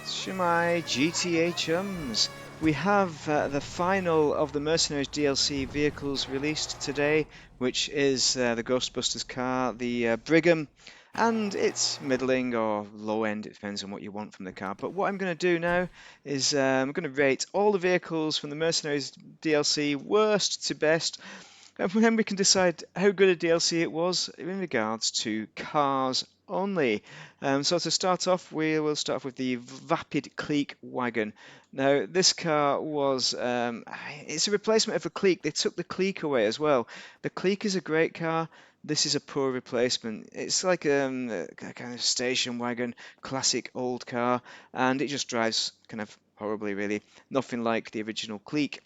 Shemai GTA chums. We have the final of the Mercenaries DLC vehicles released today, which is the Ghostbusters car, the Brigham, and it's middling or low end, it depends on what you want from the car. But what I'm going to do now is I'm going to rate all the vehicles from the Mercenaries DLC worst to best, and then we can decide how good a DLC it was in regards to cars only. So to start off, we will start off with the Vapid Clique wagon. Now, this car was, it's a replacement of a Clique. They took the Clique away as well. The Clique is a great car. This is a poor replacement. It's like a kind of station wagon, classic old car, and it just drives kind of horribly, really. Nothing like the original Clique.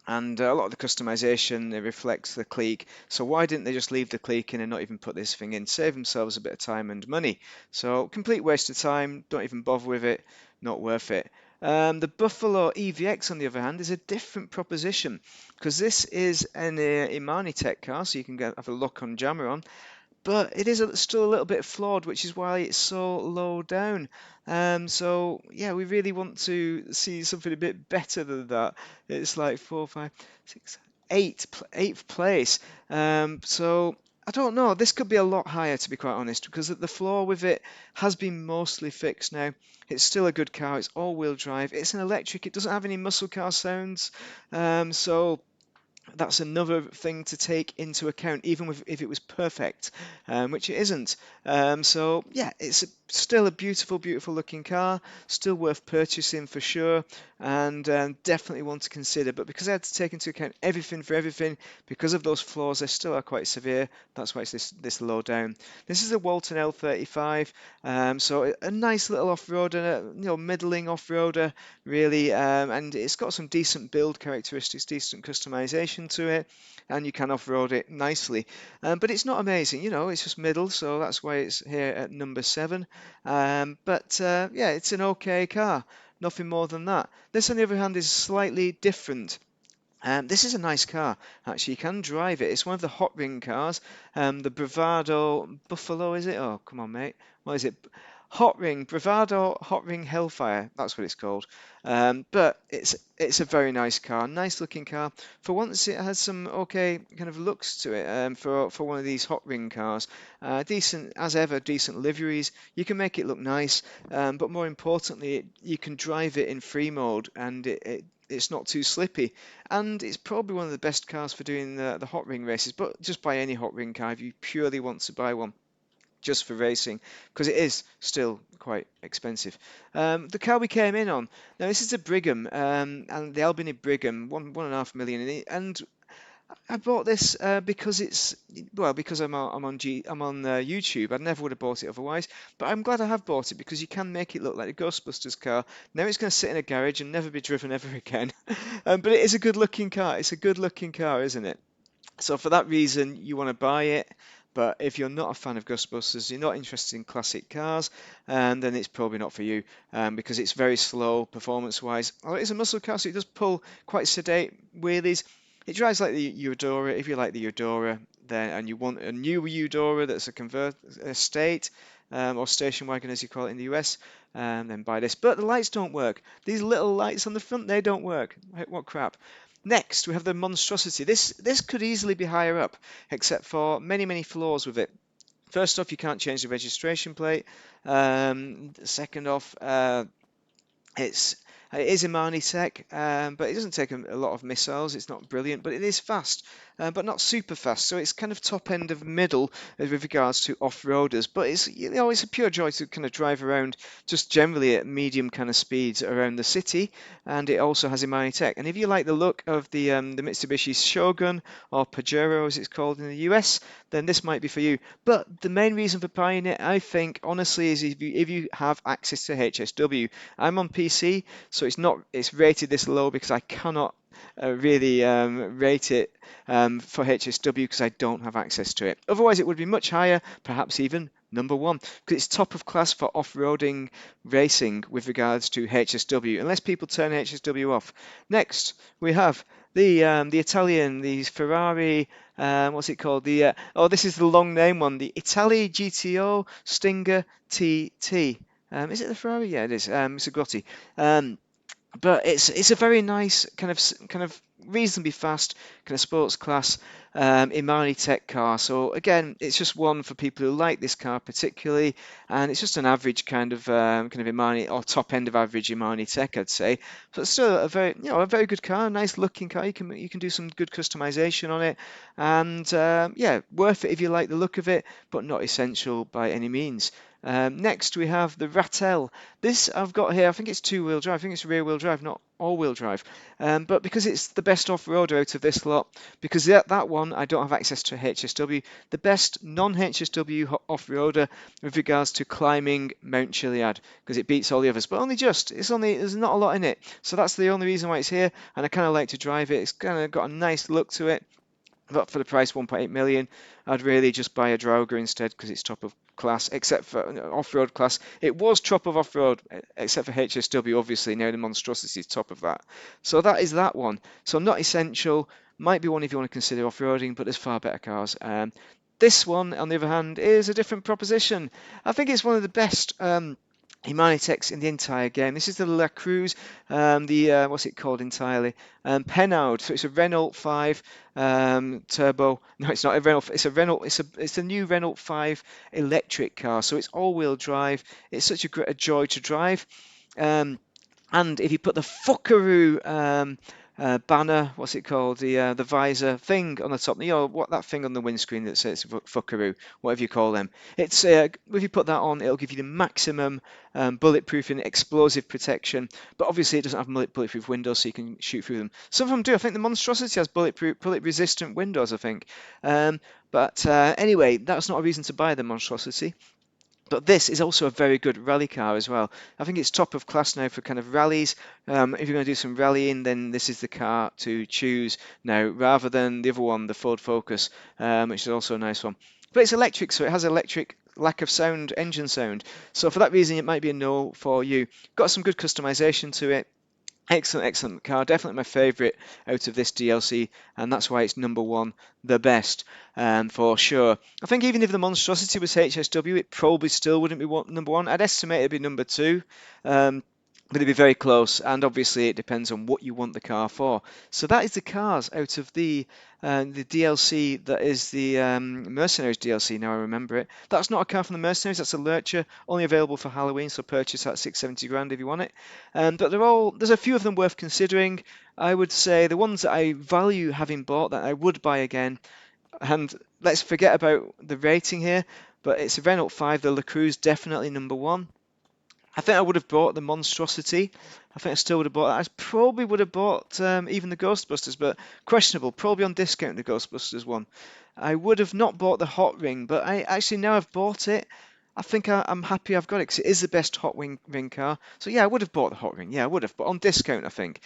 And a lot of the customization reflects the clique. So why didn't they just leave the clique in and not even put this thing in? Save themselves a bit of time and money. So complete waste of time. Don't even bother with it. Not worth it. The Buffalo EVX, on the other hand, is a different proposition because this is an Imani Tech car, so you can have a look on Jammer on, but it is still a little bit flawed, which is why it's so low down. So yeah, we really want to see something a bit better than that. It's like 4, 5, 6, 8, eighth place. So I don't know. This could be a lot higher, to be quite honest, because the flaw with it has been mostly fixed now. It's still a good car. It's all-wheel drive. It's an electric. It doesn't have any muscle car sounds. So that's another thing to take into account, even if it was perfect, which it isn't. So yeah, it's still a beautiful, beautiful looking car, still worth purchasing for sure, and definitely one to consider. But because I had to take into account everything for everything, because of those flaws, they still are quite severe. That's why it's this low down. This is a Walton L35, so a nice little off-roader, middling off-roader, really, and it's got some decent build characteristics, decent customization to it, and you can off-road it nicely. But it's not amazing, it's just middle, so that's why it's here at number 7. But yeah, it's an okay car, nothing more than that. This, on the other hand, is slightly different. This is a nice car, actually. You can drive it. It's one of the hot ring cars. The Bravado Buffalo, is it? Oh, come on, mate. What is it? Hot Ring, Bravado Hot Ring Hellfire. That's what it's called. But it's a very nice car, nice looking car. For once, it has some okay kind of looks to it. For one of these hot ring cars, decent as ever, decent liveries. You can make it look nice, but more importantly, you can drive it in free mode, and it's not too slippy, and it's probably one of the best cars for doing the hot ring races. But just buy any hot ring car if you purely want to buy one just for racing, because it is still quite expensive. The car we came in on, now this is a Brigham, and the Albany Brigham, 1.5 million in it, and I bought this because because I'm on YouTube. I never would have bought it otherwise, but I'm glad I have bought it because you can make it look like a Ghostbusters car. Now it's going to sit in a garage and never be driven ever again. But it is a good looking car. It's a good looking car, isn't it? So for that reason, you want to buy it. But if you're not a fan of Ghostbusters, you're not interested in classic cars, then it's probably not for you, because it's very slow performance-wise. Although it's a muscle car, so it does pull quite sedate wheelies. It drives like the Eudora. If you like the Eudora, then and you want a new Eudora that's a convert estate, or station wagon as you call it in the US, then buy this. But the lights don't work. These little lights on the front, they don't work. What crap. Next, we have the monstrosity. This could easily be higher up, except for many, many flaws with it. First off, you can't change the registration plate. Second off, it's it is Imani tech, but it doesn't take a lot of missiles. It's not brilliant, but it is fast, but not super fast. So it's kind of top end of middle with regards to off-roaders. But it's a pure joy to kind of drive around just generally at medium kind of speeds around the city. And it also has Imani tech. And if you like the look of the Mitsubishi Shogun, or Pajero as it's called in the US, then this might be for you. But the main reason for buying it, I think, honestly, is if you have access to HSW. I'm on PC, so it's rated this low because I cannot really rate it for HSW because I don't have access to it. Otherwise, it would be much higher, perhaps even number 1, because it's top of class for off-roading racing with regards to HSW, unless people turn HSW off. Next, we have the Italian, the Ferrari, what's it called? This is the long name one, the Italy GTO Stinger TT. Is it the Ferrari? Yeah, it is. It's a Gotti. Um, but it's a very nice kind of reasonably fast kind of sports class Imani Tech car. So again, it's just one for people who like this car particularly, and it's just an average kind of Imani or top end of average Imani Tech, I'd say. So it's still a very a very good car, a nice looking car. You can do some good customization on it, and yeah, worth it if you like the look of it, but not essential by any means. Next we have the Ratel. This I've got here, I think it's two-wheel drive. I think it's rear-wheel drive, not all-wheel drive. But because it's the best off-roader out of this lot, because that one I don't have access to HSW, the best non-HSW off-roader with regards to climbing Mount Chiliad, because it beats all the others, but only just. There's not a lot in it, so that's the only reason why it's here. And I kind of like to drive it. It's kind of got a nice look to it. But for the price 1.8 million, I'd really just buy a Drauga instead because it's top of class, except for off-road class. It was top of off-road, except for HSW, obviously. Now the Monstrosity is top of that. So that is that one. So not essential. Might be one if you want to consider off-roading, but there's far better cars. This one, on the other hand, is a different proposition. I think it's one of the best Humanitex in the entire game. This is the La Cruz, what's it called entirely? Penoud. So it's a Renault 5 turbo. No, it's not a Renault. It's a Renault. It's a new Renault 5 electric car. So it's all-wheel drive. It's such a joy to drive. Um, and if you put the Fuckaroo banner, what's it called? The visor thing on the top, what that thing on the windscreen that says Fuckaroo, whatever you call them. It's if you put that on, it'll give you the maximum bulletproof and explosive protection. But obviously, it doesn't have bulletproof windows, so you can shoot through them. Some of them do. I think the Monstrosity has bullet-resistant windows. I think. But anyway, that's not a reason to buy the Monstrosity. But this is also a very good rally car as well. I think it's top of class now for kind of rallies. If you're going to do some rallying, then this is the car to choose now, rather than the other one, the Ford Focus, which is also a nice one. But it's electric, so it has electric lack of sound, engine sound. So for that reason, it might be a no for you. Got some good customization to it. Excellent, excellent car. Definitely my favourite out of this DLC, and that's why it's number one, the best, for sure. I think even if the Monstrosity was HSW, it probably still wouldn't be number one. I'd estimate it'd be number two, but it'd be very close, and obviously it depends on what you want the car for. So that is the cars out of the DLC that is the Mercenaries DLC. Now I remember it. That's not a car from the Mercenaries. That's a Lurcher, only available for Halloween. So purchase at 670 grand if you want it. But there's a few of them worth considering. I would say the ones that I value having bought that I would buy again. And let's forget about the rating here. But it's a Renault 5. The La Cruz definitely number one. I think I would have bought the Monstrosity. I think I still would have bought that. I probably would have bought even the Ghostbusters, but questionable. Probably on discount, the Ghostbusters one. I would have not bought the Hot Ring, but I actually now I've bought it. I think I'm happy I've got it because it is the best Ring car. So yeah, I would have bought the Hot Ring. Yeah, I would have, but on discount, I think.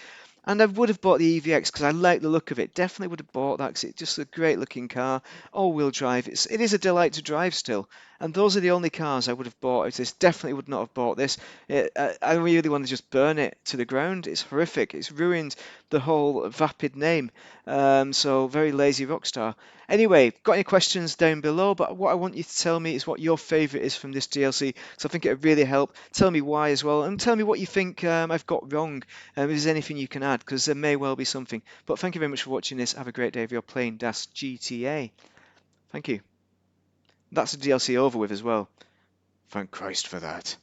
And I would have bought the EVX because I like the look of it. Definitely would have bought that because it's just a great looking car. All-wheel drive. It is a delight to drive still. And those are the only cars I would have bought. This definitely would not have bought this. I really want to just burn it to the ground. It's horrific. It's ruined the whole Vapid name. So very lazy rockstar. Anyway, got any questions down below? But what I want you to tell me is what your favourite is from this DLC. So I think it would really help. Tell me why as well, and tell me what you think I've got wrong. If there's anything you can add, because there may well be something. But thank you very much for watching this. Have a great day if you're playing Das GTA. Thank you. That's the DLC over with as well. Thank Christ for that.